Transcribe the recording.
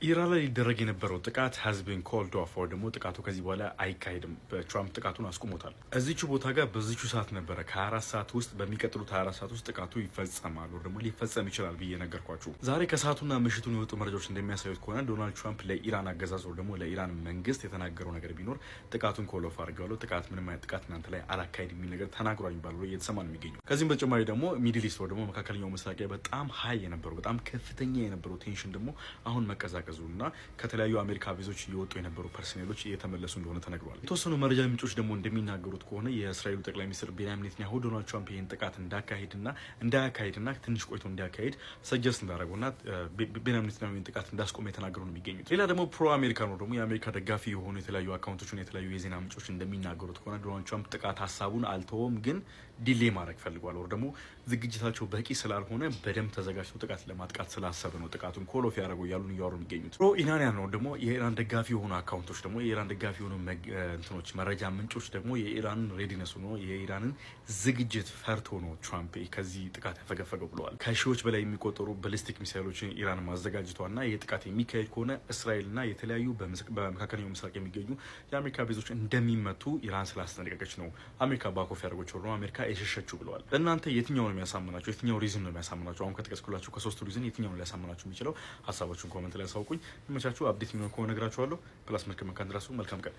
ኢራን ላይ ሊደረግ የነበረው ጥቃት has been called off or ደግሞ ጥቃቱ ከዚህ በኋላ አይካሄድም። በትራምፕ ጥቃቱን አስቆሞታል። እዚቹ ቦታ ጋር በዚቹ ሰዓት ነበረ ከ24 ሰዓት ውስጥ በሚቀጥሉት 24 ሰዓት ውስጥ ጥቃቱ ይፈጸማል ወይ ደግሞ ሊፈጸም ይችላል ብዬ ነገርኳችሁ። ዛሬ ከሰዓቱና ምሽቱን የወጡ መረጃዎች እንደሚያሳዩት ከሆነ ዶናልድ ትራምፕ ለኢራን አገዛዝ ወይ ደግሞ ለኢራን መንግስት የተናገረው ነገር ቢኖር ጥቃቱን ኮል ኦፍ አድርገዋለሁ፣ ጥቃት ምንም አይነት ጥቃት እናንተ ላይ አላካሄድ የሚል ነገር ተናግሯል የሚባል ብሎ እየተሰማ ነው የሚገኘው። ከዚህም በተጨማሪ ደግሞ ሚድል ኢስት ወይ ደግሞ መካከለኛው ምስራቅ በጣም ሀይ የነበረው በጣም ከፍተኛ የነበረው ቴንሽን ደግሞ አሁን መቀዛቀዙና ከተለያዩ አሜሪካ ቤዞች እየወጡ የነበሩ ፐርሰኔሎች እየተመለሱ እንደሆነ ተነግሯል። የተወሰኑ መረጃ ምንጮች ደግሞ እንደሚናገሩት ከሆነ የእስራኤሉ ጠቅላይ ሚኒስትር ቤንያሚን ኔታንያሁ ዶናልድ ትራምፕ ይህን ጥቃት እንዳያካሄድና ትንሽ ቆይቶ እንዲያካሄድ ሰጀስት እንዳደረጉና ቤንያሚን ኔታንያሁ ይህን ጥቃት እንዳስቆመ የተናገሩ ነው የሚገኙት። ሌላ ደግሞ ፕሮ አሜሪካ ነው ደግሞ የአሜሪካ ደጋፊ የሆኑ የተለያዩ አካውንቶችን የተለያዩ የዜና ምንጮች እንደሚናገሩት ከሆነ ዶናልድ ትራምፕ ጥቃት ሀሳቡን አልተወም፣ ግን ዲሌ ማድረግ ፈልጓል። ወር ደግሞ ዝግጅታቸው በቂ ስላልሆነ በደንብ ተዘጋጅተው ጥቃት ለማጥቃት ስላሰበ ነው ጥቃቱን ኮል ኦፍ ያደረጉ እያሉ እያወሩ የሚገኙት። ፕሮ ኢራንያን ነው ደግሞ የኢራን ደጋፊ የሆኑ አካውንቶች ደግሞ የኢራን ደጋፊ የሆኑ እንትኖች መረጃ ምንጮች ደግሞ የኢራንን ሬዲነስ ነው የኢራንን ዝግጅት ፈርቶ ነው ትራምፕ ከዚህ ጥቃት ያፈገፈገው ብለዋል። ከሺዎች በላይ የሚቆጠሩ ባሊስቲክ ሚሳይሎችን ኢራን ማዘጋጀቷና ይህ ጥቃት የሚካሄድ ከሆነ እስራኤልና የተለያዩ በመካከለኛው ምስራቅ የሚገኙ የአሜሪካ ቤዞች እንደሚመቱ ኢራን ስላስጠነቀቀች ነው አሜሪካ ባኮፍ ያደረገችው ነው አሜሪካ የሸሸችው ብለዋል። ለእናንተ የትኛው ነው የሚያሳምናቸው? የትኛው ሪዝን ነው የሚያሳምናቸው? አሁን ከጠቀስኩላችሁ ከሶስቱ ሪዝን የትኛው ነው ሊያሳምናችሁ የሚችለው? ሀሳባችሁን ኮመንት ላይ ያሳውቁኝ። ይመቻችሁ። አፕዴት የሚሆን ከሆነ እነግራችኋለሁ። ፕላስ መልካም ቀን። መልካም ቀን